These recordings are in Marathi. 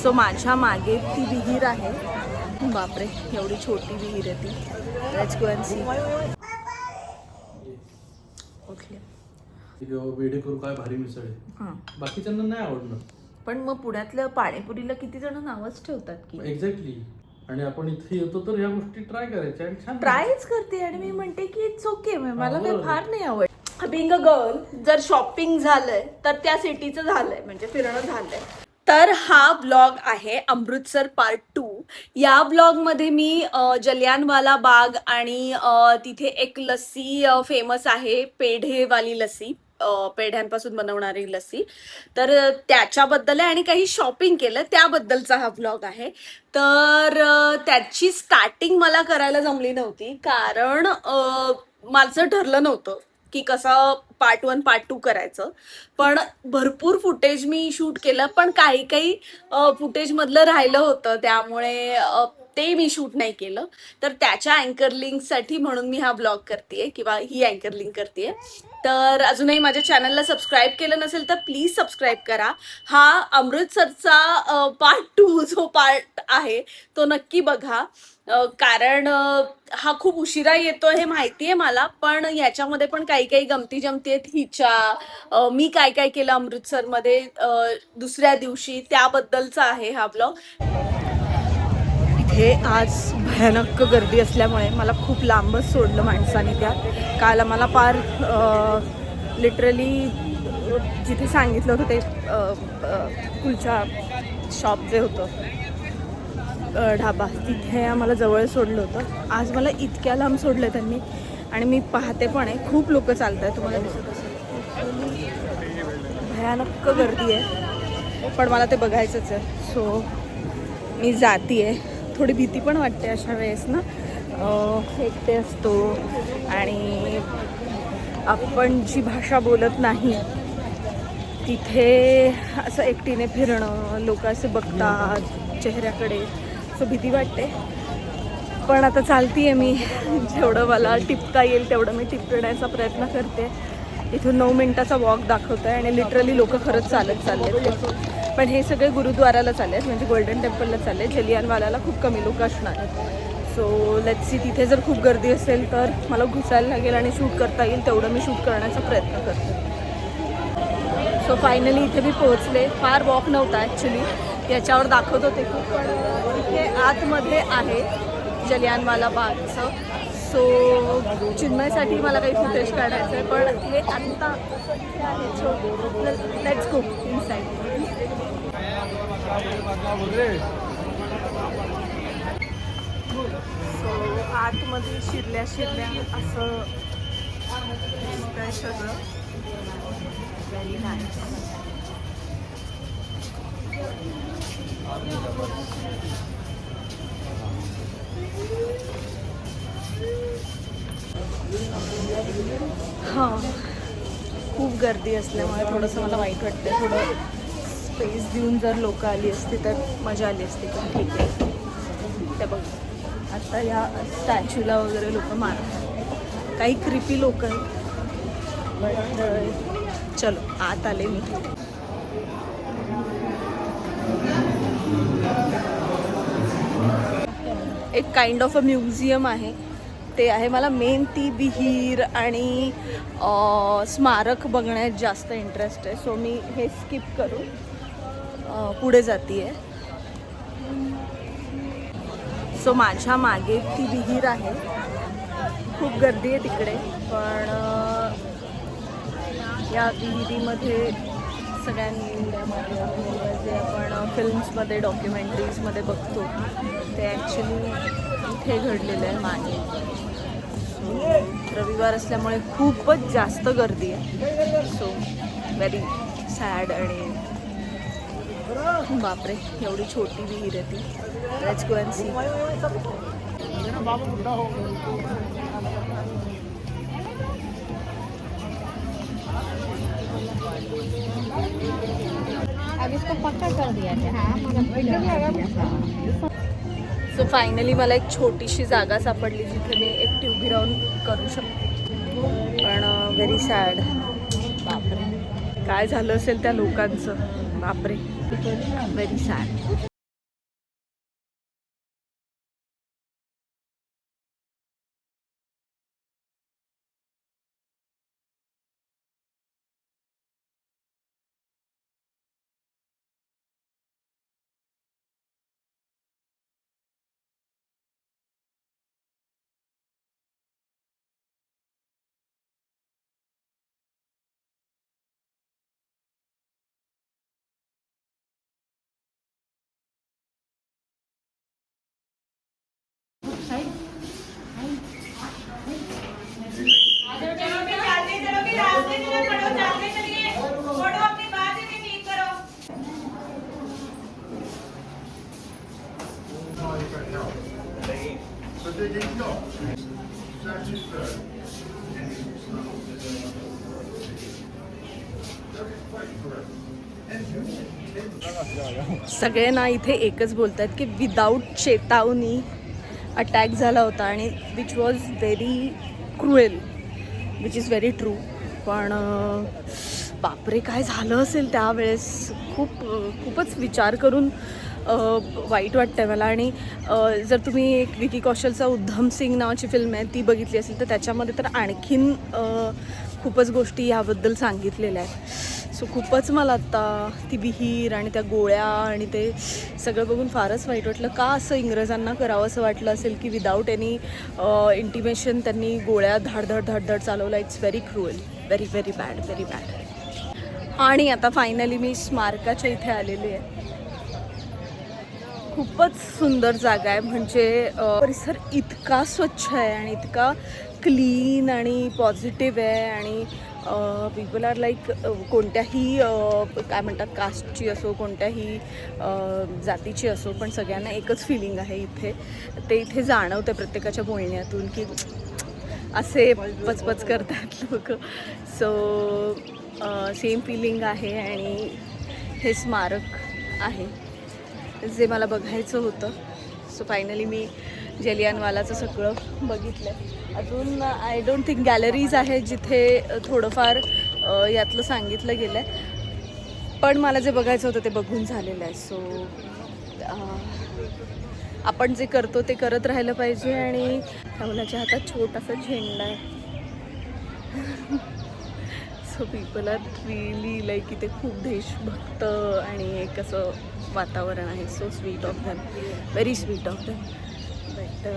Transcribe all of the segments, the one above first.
सो माझ्या मागे ती विहीर आहे. बापरे, एवढी छोटी विहीर आहे ती. Let's go and see. Okay, वेडे करू काय भारी मिसळ आहे. हां, बाकीच्यांना नाही आवडणार. पण मग पुण्यातल्या पाणीपुरीला किती जण नावच ठेवतात की. एक्झॅक्टली. आणि आपण इथे येतो तर ह्या गोष्टी ट्राय करायच्या आणि छान ट्रायच करते आणि मी म्हणते की इट्स ओके. मला काही फार नाही आवड. बिंग अ गर्ल, जर शॉपिंग झालंय तर त्या सिटीचं झालंय, म्हणजे फिरणं झालंय. तर हा ब्लॉग आहे अमृतसर पार्ट 2. या ब्लॉगमध्ये मी जलियानवाला बाग आणि तिथे एक लस्सी फेमस आहे, पेढेवाली लस्सी, पेढ्यांपासून बनवणारी लस्सी, तर त्याच्याबद्दल आहे आणि काही शॉपिंग केलं त्याबद्दलचा हा ब्लॉग आहे. तर त्याची स्टार्टिंग मला करायला जमली नव्हती, कारण माझं ठरलं नव्हतं की कसं पार्ट 1 पार्ट 2 करायचं. पण भरपूर फुटेज मी शूट केलं, पण काही फुटेज मधलं राहिलं होतं, त्यामुळे ते मी शूट नाही केलं. तर त्याच्या अँकर लिंकसाठी म्हणून मी हा ब्लॉग करतेय किंवा ही अँकर लिंक करतेय. तर अजूनही माझ्या चॅनलला सबस्क्राईब केलं नसेल तर प्लीज सबस्क्राईब करा. हा अमृतसरचा पार्ट 2 जो पार्ट आहे तो नक्की बघा, कारण हा खूप उशिरा येतो हे माहिती आहे मला, पण ह्याच्यामध्ये पण काही गमती जमती आहेत हिच्या. मी काय काय केलं अमृतसरमध्ये दुसऱ्या दिवशी, त्याबद्दलचा आहे हा ब्लॉग. इथे आज भयानक गर्दी असल्यामुळे मला खूप लांबच सोडलं माणसाने. त्यात काल मला फार लिटरली जिथे सांगितलं होतं ते कुलचा शॉप जे होतं, ढाबा, तिथे आम्हाला जवळ सोडलं होतं. आज मला इतक्या लांब सोडलं त्यांनी, आणि मी पाहते पण आहे खूप लोक चालत आहेत, तुम्हाला दिसत असेल. भयानक गर्दी आहे, पण मला ते बघायचंच आहे, सो मी जाती आहे. थोडी भीती पण वाटते अशा वेळेस ना, एकटे असतो आणि आपण जी भाषा बोलत नाही तिथे असं एकटीने फिरणं, लोक असे बघतात चेहऱ्याकडे, सो भीती वाटते. पण आता चालतीये मी, जेवढं मला टिपता येईल तेवढं मी टिपण्याचा प्रयत्न करते. इथून 9 मिनिटाचा वॉक दाखवत आहे आणि लिटरली लोक खरंच चालत चाललेत. पण हे सगळे गुरुद्वाराला चालले आहेत, म्हणजे गोल्डन टेम्पलला चालले आहेत. जलियानवाल्याला खूप कमी लोक असणार आहेत. सो लेट्स सी, तिथे जर खूप गर्दी असेल तर मला घुसायला लागेल आणि शूट करता येईल तेवढं मी शूट करण्याचा प्रयत्न करते. सो फायनली इथे मी पोहोचले. फार वॉक नव्हता ॲक्च्युली, याच्यावर दाखवत होते खूप, पण इथे आतमध्ये आहे जलियानवाला बागचं. सो चिन्मयसाठी मला काही फुटेज काढायचं आहे, पण हे आत्ता आहे. So let's go inside. So आतमध्ये शिरल्या असं दिसतंय सगळं. Very nice. हां, खूप गर्दी असल्यामुळे थोडंसं मला वाईट वाटतं. थोडं स्पेस देऊन जर लोक आली असती तर मजा आली असती, पण ठीक आहे. ते बघ, आता या स्टॅच्यूला वगैरे लोक मारतात, काही क्रिपी लोक आहेत. बट चलो, आत आले मी. एक काइंड ऑफ अ म्युझियम आहे, ते आहे. मला मेन ती विहीर आणि स्मारक बघण्यात जास्त इंटरेस्ट आहे, सो मी हे स्किप करून पुढे जाते आहे. सो माझ्या मागे ती विहीर आहे. खूप गर्दी आहे तिकडे, पण या विहिरीमध्ये सगळ्यांनी जे आपण फिल्म्समध्ये, डॉक्युमेंटरीजमध्ये बघतो ते ॲक्च्युली इथे घडलेलं आहे मागे. रविवार असल्यामुळे खूपच जास्त गर्दी आहे. So very sad. आणि बापरे, एवढी छोटी विहीर आहे ती. Let's go and see. अब इसको पक्का कर दिया है. सो फायनली मला एक छोटीशी जागा सापडली जिथे मी एकटी उभी राहून करू शकते. पण व्हेरी सॅड. बापरे, काय झालं असेल त्या लोकांचं. बापरे, व्हेरी सॅड. सगळ्यांना इथे एकच बोलतात की विदाऊट चेतावणी अटॅक झाला होता आणि which was very cruel, which is very true. पण बापरे काय झालं असेल त्यावेळेस, खूपच विचार करून वाईट वाटतं मला. आणि जर तुम्ही एक विकी कौशलचा उद्धम सिंग नावाची फिल्म आहे ती बघितली असेल तर त्याच्यामध्ये तर आणखीन खूपच गोष्टी याबद्दल सांगितलेल्या आहेत. सो खूपच मला आत्ता ती विहीर आणि त्या गोळ्या आणि ते सगळं बघून फारच वाईट वाटलं. का असं इंग्रजांना करावं असं वाटलं असेल की विदाऊट एनी इंटिमेशन त्यांनी गोळ्या धाड चालवल्या. It's very cruel, very very bad, very bad. आणि आता फायनली मी स्मारकाच्या इथे आलेली आहे. खूपच सुंदर जागा आहे, म्हणजे परिसर इतका स्वच्छ आहे आणि इतका क्लीन आणि पॉझिटिव्ह आहे. आणि पीपल आर लाईक कोणत्याही काय म्हणतात कास्टची असो, कोणत्याही जातीची असो, पण सगळ्यांना एकच फिलिंग आहे इथे. ते इथे जाणवतं प्रत्येकाच्या बोलण्यातून की असे पचपच करतात लोक. सो सेम फिलिंग आहे आणि हे स्मारक आहे जे मला बघायचं होतं. सो फायनली मी जलियानवालाचं सगळं बघितलं आहे. अजून आय डोंट थिंक गॅलरीज आहेत जिथे थोडंफार यातलं सांगितलं गेलं आहे, पण मला जे बघायचं होतं ते बघून झालेलं आहे. सो आपण जे करतो ते करत राहिलं पाहिजे. आणि त्या मुलाच्या हातात छोटासा झेंडा आहे. So people are really like इथे खूप देशभक्त आणि एक असं वातावरण आहे. So sweet of them, very sweet of them. But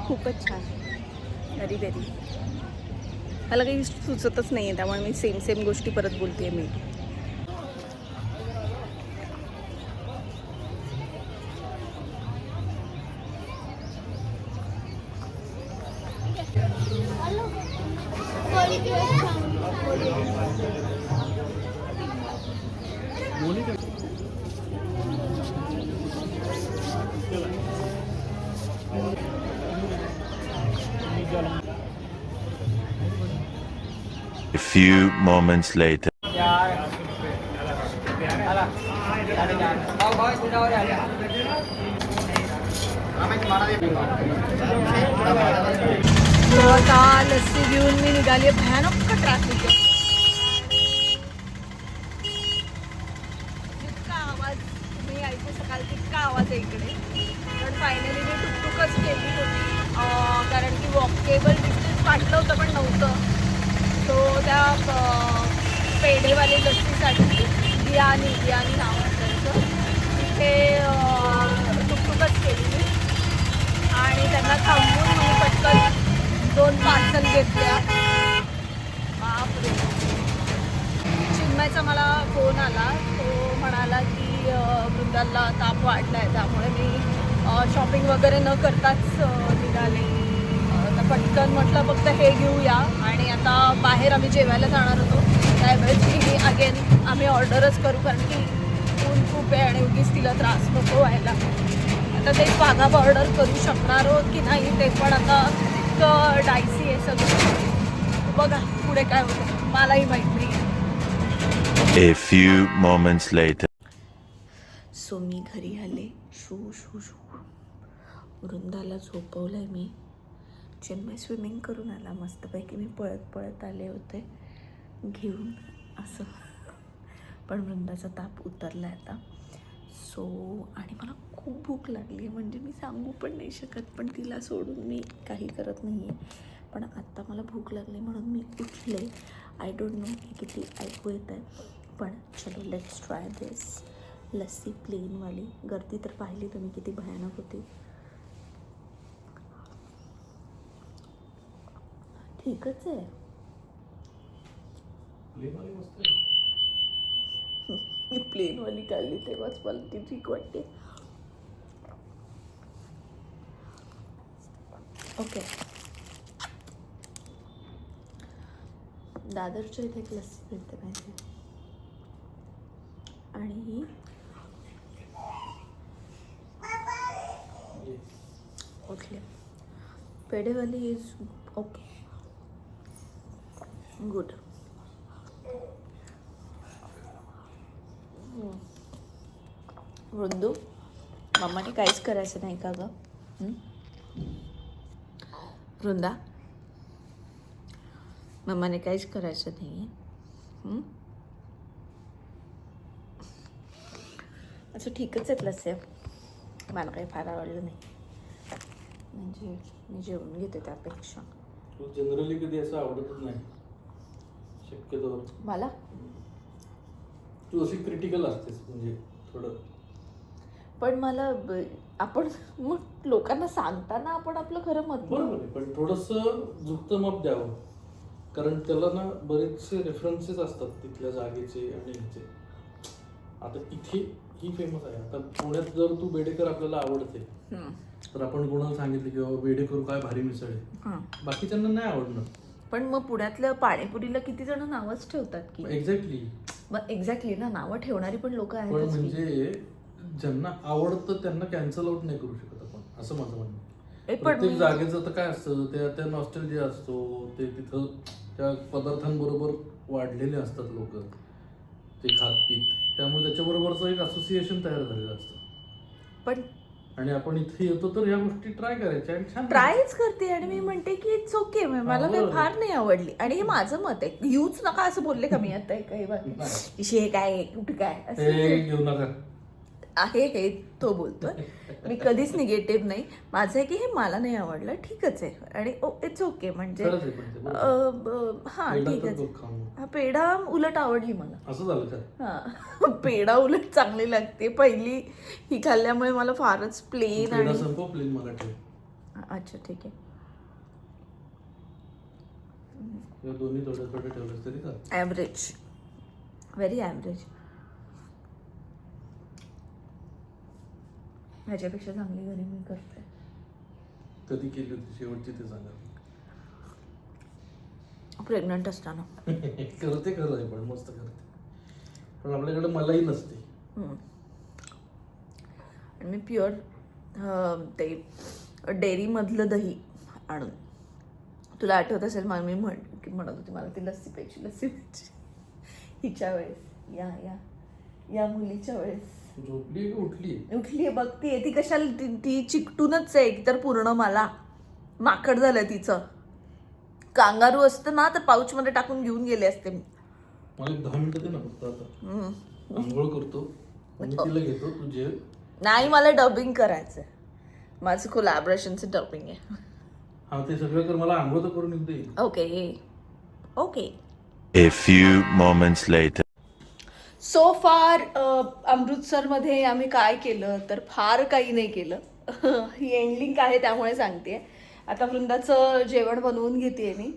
खूपच छान, व्हेरी व्हेरी. मला काही सुचतच नाही आहे त्यामुळे मी सेम गोष्टी परत बोलते आहे. मी A few moments later. तो आता लस्सी घेऊन मी निघाली. भयानक ट्रॅफिक आहे. जितका आवाज तुम्ही ऐकू शकाल तितका आवाज आहे इकडे. पण फायनली मी टुकटुकच केली होती कारण की वॉकेबल डिस्टन्स वाटलं होतं पण नव्हतं. सो त्या पेढेवाली लस्सीसाठी बियाणी नाव असायचं तिथे टुकटुकच केली मी. आणि त्यांना थांबून मी पटकन 2 पार्सल घेतल्या. बापरे. चिन्मयचा मला फोन आला. तो म्हणाला की वृंदाला ताप वाढला आहे त्यामुळे मी शॉपिंग वगैरे न करताच निघाले. तर पटकन म्हटलं फक्त हे घेऊया. आणि आता बाहेर आम्ही जेवायला जाणार होतो त्यावेळेस अगेन आम्ही ऑर्डरच करू कारण की ऊन खूप आहे आणि उगीच तिला त्रास नको व्हायला. आता ते वाघा ऑर्डर करू शकणार आहोत की नाही ते पण आता इतकं डायसी आहे सगळं. बघा पुढे काय होतं मलाही माहीत नाही. A few moments later. So मी घरी आले. शू शू शू. वृंदाला झोपवलं आहे मी. चिन्मय स्विमिंग करून आला मस्तपैकी. मी पळत आले होते घेऊन असं. पण वृंदाचा ताप उतरला आहे आता. सो आणि मला खूप भूक लागली म्हणजे मी सांगू पण नाही शकत. पण तिला सोडून मी काही करत नाही आहे. पण आत्ता मला भूक लागली म्हणून मी उठले. आय डोंट नो की किती ऐकू येत आहे पण चलो लेट्स ट्राय दिस. लस्सी प्लेनवाली. गर्दी तर पाहिली तुम्ही किती भयानक होती. ठीकच आहे. मी प्लेनवाली काढली तेव्हाच मला ती ठीक वाटते. ओके. दादरच्या इथे एक लस्सी भेटते माहिती आणि ही उठले. पेढेवाली इज ओके, गुड. वृंदू, मम्माने काहीच करायचं नाही का गं? वृंदा, मम्माने काहीच करायचं नाही. असं ठीकच आहेत लस्से, मला काही फार आवडलं नाही, म्हणजे मी जेवून घेते त्यापेक्षा. जनरली कधी असं आवडतच नाही शक्यतो मला. तू अशी क्रिटिकल असतेस, म्हणजे थोडं. पण मला आपण मग लोकांना सांगताना आपण आपलं खरं मत. बरोबर आहे, पण थोडंसं झुकतं माप द्यावं, कारण त्याला ना बरेचसे रेफरन्सेस असतात तिथल्या जागेचे आणि ह्याचे. आता इथे ही फेमस आहे. आता पुण्यात जर तू बेडेकर आपल्याला आवडते तर आपण कोणाला सांगितलं की बाबा बेडेकर काय भारी मिसळ आहे, बाकीच्यांना नाही आवडणार. पण मग पुण्यातल्या पाणीपुरीला किती जण नावच ठेवतात की. एक्झॅक्टली. मग एक्झॅक्टली ना, नावं ठेवणारी पण लोक आहेत. पण म्हणजे ज्यांना आवडतं त्यांना कॅन्सल आउट नाही करू शकत आपण, असं माझं म्हणणं आहे. प्रत्येक जागेचं तर काय असतं, त्या नॉस्टॅल्जिया असतो, ते तिथं त्या पदार्थांबरोबर वाढलेले असतात लोक, ते खात पीत, त्यामुळे त्याच्याबरोबरचं एक असोसिएशन तयार झालेलं असतं. पण आणि आपण इथे येतो तर ह्या गोष्टी ट्राय करायच्या आणि छान ट्रायच करते आणि मी म्हणते की इट्स ओके, मला काही फार नाही आवडली. आणि हे माझं मत आहे, यूज नका असं बोलले का मी आता काही बाकी हे काय कुठे काय हे घेऊ नका आहे, हे तो बोलतोय. मी कधीच निगेटिव्ह नाही. माझं आहे की हे मला नाही आवडलं, ठीकच आहे, आणि इट्स ओके. म्हणजे हा ठीक आहे. हा पेढा उलट आवडली मला. असं झालं का? हा पेढा उलट चांगली लागते. पहिली ही खाल्ल्यामुळे मला फारच प्लेन आणि प्लेन मला ठेव. अच्छा ठीक आहे. दोन्ही थोडे थोडे ठेवले तरी चालेल. Average, very average. ह्याच्यापेक्षा चांगली घरी मी करते. कधी केली होती शेवटची ते सांगा. प्रेग्नंट असताना. करते खरं आहे, पण मस्त करते, पण आपल्याकडे मलाही नसते. आणि मी प्युअर ते डेअरीमधलं दही आणून, तुला आठवत असेल मला मी म्हणत होती मला ती लस्सी प्यायची हिच्या वेळेस, या मुलीच्या वेळेस. झोपली का उठली बघतीये ती. कशाला ती चिकटूनच आहे तर पूर्ण मला माकड झालं तिचं. कांगारू असतं ना तर पाऊच मध्ये टाकून घेऊन गेले असते मी. मला 10 मिनिटं दे ना फक्त. आता आंघोळ करतो आणि तिला घेतो तुझे. नाही, मला डबिंग करायचंय, माझं कोलॅबोरेशनचं डबिंग आहे. हा ते सगळं कर, मला आंघोळ तर करून येऊ दे. Okay. A few moments later. So far अमृतसरमध्ये आम्ही काय केलं तर फार काही नाही केलं. ही एंडलिंक आहे त्यामुळे सांगते. आता वृंदाचं जेवण बनवून घेते मी,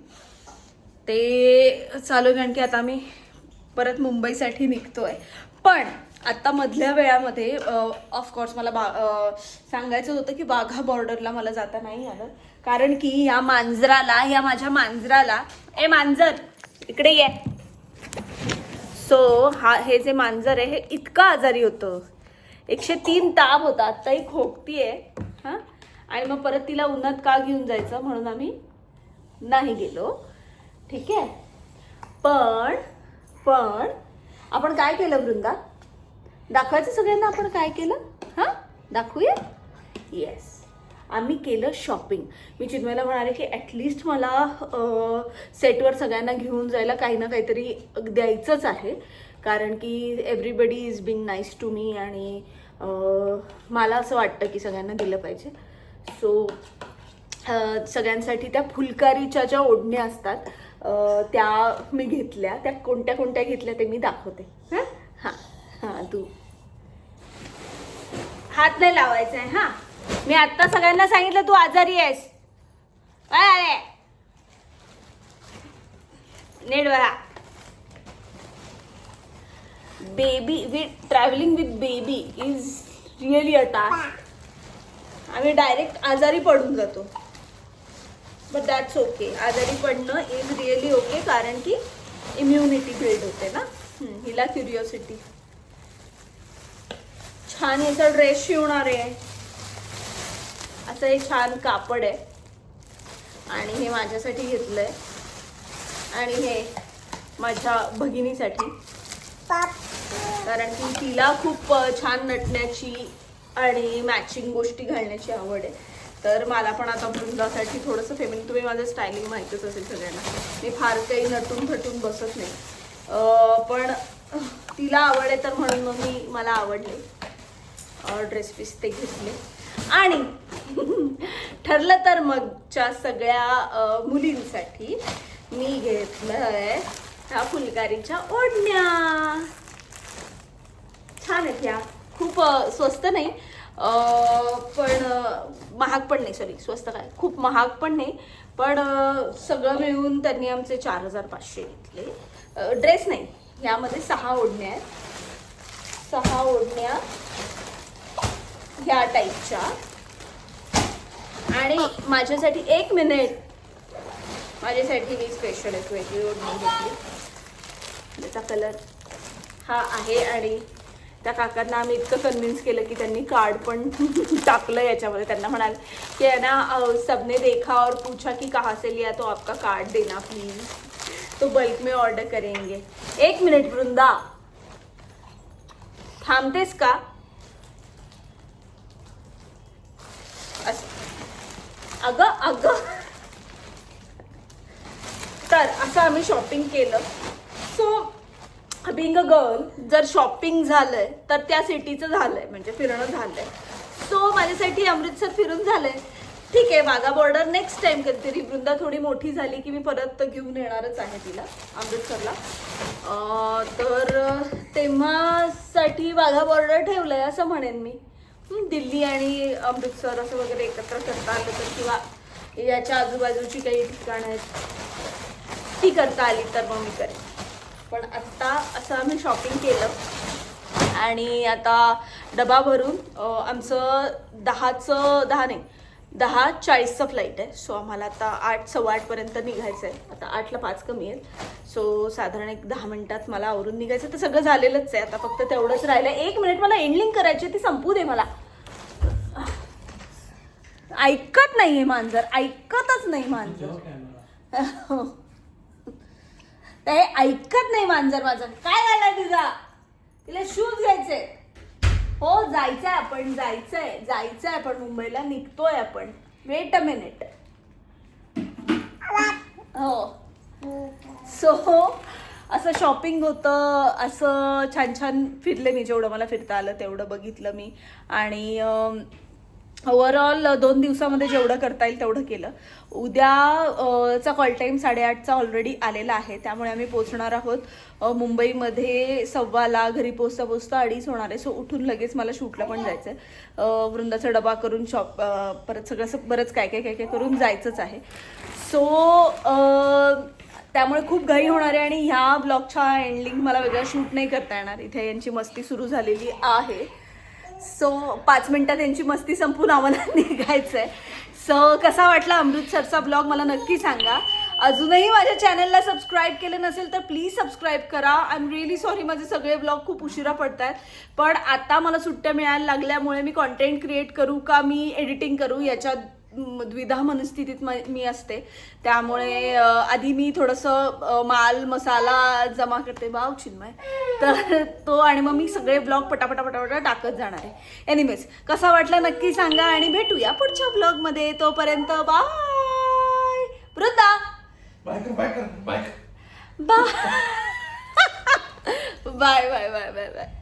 ते चालू आहे, कारण की आता आम्ही परत मुंबईसाठी निघतोय. पण आत्ता मधल्या वेळामध्ये ऑफकोर्स मला सांगायचं होतं की वाघा बॉर्डरला मला जाता नाही आलं, कारण की या माझ्या मांजराला मांजर इकडे ये. सो हे जे मांजर आहे हे इतकं आजारी होतं, 103 ताप होता, आत्ताही खोकतीये. हां, आणि मग परत तिला उन्हात का घेऊन जायचं म्हणून आम्ही नाही गेलो. ठीक आहे. पण आपण काय केलं वृंदा, दाखवायचं सगळ्यांना आपण काय केलं. हां, दाखवूया. येस, आम्ही केलं शॉपिंग. मी चिन्मयला म्हणाले की ॲटलिस्ट मला सेटवर सगळ्यांना घेऊन जायला काही ना काहीतरी द्यायचंच आहे, कारण की everybody is being nice to me, आणि मला असं वाटतं की सगळ्यांना दिलं पाहिजे. सो सगळ्यांसाठी त्या फुलकारीच्या ज्या ओढण्या असतात त्या मी घेतल्या. त्या कोणत्या कोणत्या घेतल्या ते मी दाखवते. हां तू हात नाही लावायचा आहे. हां, मी आत्ता सगळ्यांना सांगितलं तू आजारी आहेस. अरे नीट बघा. Baby travelling with baby is really a task. आम्ही डायरेक्ट आजारी पडून जातो, बट दॅट्स ओके. आजारी पडणं इज रिअली ओके, कारण की इम्युनिटी बिल्ड होते ना. हिला क्युरिओसिटी. छान याचा ड्रेस शिवणार आहे, असं एक छान कापड आहे. आणि हे माझ्यासाठी घेतलंय आणि हे माझ्या भगिनीसाठी, कारण की तिला खूप छान नटण्याची आणि मॅचिंग गोष्टी घालण्याची आवड आहे. तर मला पण आता वृंदासाठी थोडंसं फेमिनिन, तुम्ही माझं स्टायलिंग माहितीच असेल सगळ्यांना, मी फार काही नटून थटून बसत नाही, पण तिला आवड आहे तर म्हणून मग मला आवडले ड्रेस पीस ते घेतले. आणि ठरलं तर मगच्या सगळ्या मुलींसाठी मी घेतलंय ह्या फुलकारीच्या ओढण्या. छान आहेत ह्या, खूप स्वस्त नाही पण महाग पण नाही, सॉरी स्वस्त काय, खूप महाग पण नाही, पण सगळं मिळून त्यांनी आमचे 4500 घेतले. ड्रेस नाही, ह्यामध्ये 6 ओढण्या आहेत, 6 ओढण्या ह्या टाईपच्या. आणि माझ्यासाठी 1 मिनिट, माझ्यासाठी मी स्पेशल एक वेगळी ओढणी घेतली. त्याचा कलर हा आहे आणि त्या काकांना आम्ही इतकं कन्व्हिन्स केलं की त्यांनी कार्ड पण टाकलं याच्यामध्ये. त्यांना म्हणाल की है ना, सबने देखा और पूछा कि कहाँ से लिया तो आपका कार्ड देना प्लीज, तो बल्क में ऑर्डर करेंगे. 1 मिनिट वृंदा, थांबतेस का? अगं अगं, तर असं आम्ही शॉपिंग केलं. सो बिंग अ गर्ल, जर शॉपिंग झालंय तर त्या सिटीचं झालंय, म्हणजे फिरणं झालंय. सो माझ्यासाठी अमृतसर फिरून झालंय. ठीक आहे, वाघा बॉर्डर नेक्स्ट टाइम कधीतरी, वृंदा थोडी मोठी झाली की मी परत घेऊन येणारच आहे तिला अमृतसरला. तर तेव्हासाठी वाघा बॉर्डर ठेवलंय असं म्हणेन मी. दिल्ली आणि अमृतसर असं वगैरे एकत्र करता आलं तर, किंवा याच्या आजूबाजूची काही ठिकाणं आहेत ती करता आली तर मग मी करेन. पण आत्ता असं आम्ही शॉपिंग केलं आणि आता डबा भरून आमचं 10:40चं फ्लाईट आहे. सो आम्हाला आता 8, 8:15पर्यंत निघायचं आहे. आता 8ला 5 कमी आहेत. सो साधारण एक 10 मिनिटात मला आवरून निघायचं. तर सगळं झालेलंच आहे, आता फक्त तेवढंच राहिलं. 1 मिनिट, मला एंडलिंग करायची, ती संपू दे मला. ऐकत नाही हे मांजर, ऐकतच नाही मांजर. ते ऐकत नाही मांजर माझं. काय झालंय तुझा? तिला शूज घ्यायचे. हो जायचंय आपण, जायचंय आपण मुंबईला, निघतोय आपण. Weight a minute. हो, सो असं शॉपिंग होतं, असं छान छान फिरले मी, जेवढं मला फिरता आलं तेवढं बघितलं मी. आणि ओव्हरऑल 2 दिवसामध्ये जेवढं करता येईल तेवढं केलं. उद्याचा कॉल टाईम 8:30चा ऑलरेडी आलेला आहे, त्यामुळे आम्ही पोचणार आहोत मुंबईमध्ये 1:15. घरी पोचता 2:30 होणार आहे. सो उठून लगेच मला शूटला पण जायचं आहे. वृंदाचा डबा करून परत सगळं बरंच काय काय करून जायचंच आहे. सो त्यामुळे खूप घाई होणार आहे आणि ह्या ब्लॉगच्या एंडलिंग मला वेगळा शूट नाही करता येणार. इथे यांची मस्ती सुरू झालेली आहे. सो 5 मिनिटात यांची मस्ती संपून आम्हाला निघायचं आहे. सो कसा वाटला अमृतसरचा ब्लॉग मला नक्की सांगा. अजूनही माझ्या चॅनलला सबस्क्राईब केलं नसेल तर प्लीज सबस्क्राईब करा. आय एम रिअली सॉरी, माझे सगळे ब्लॉग खूप उशिरा पडत आहेत, पण आता मला सुट्ट्या मिळायला लागल्यामुळे मी कॉन्टेंट क्रिएट करू का मी एडिटिंग करू याच्या द्विधा मनस्थितीत मी असते. त्यामुळे आधी मी थोडंसं माल मसाला जमा करते, वाव चिन्मय, तर तो, आणि मग मी सगळे ब्लॉग पटापटा टाकत जाणार आहे. एनिवेज, कसा वाटला नक्की सांगा आणि भेटूया पुढच्या ब्लॉगमध्ये. तोपर्यंत bye. Vrinda bye bye bye bye bye bye bye.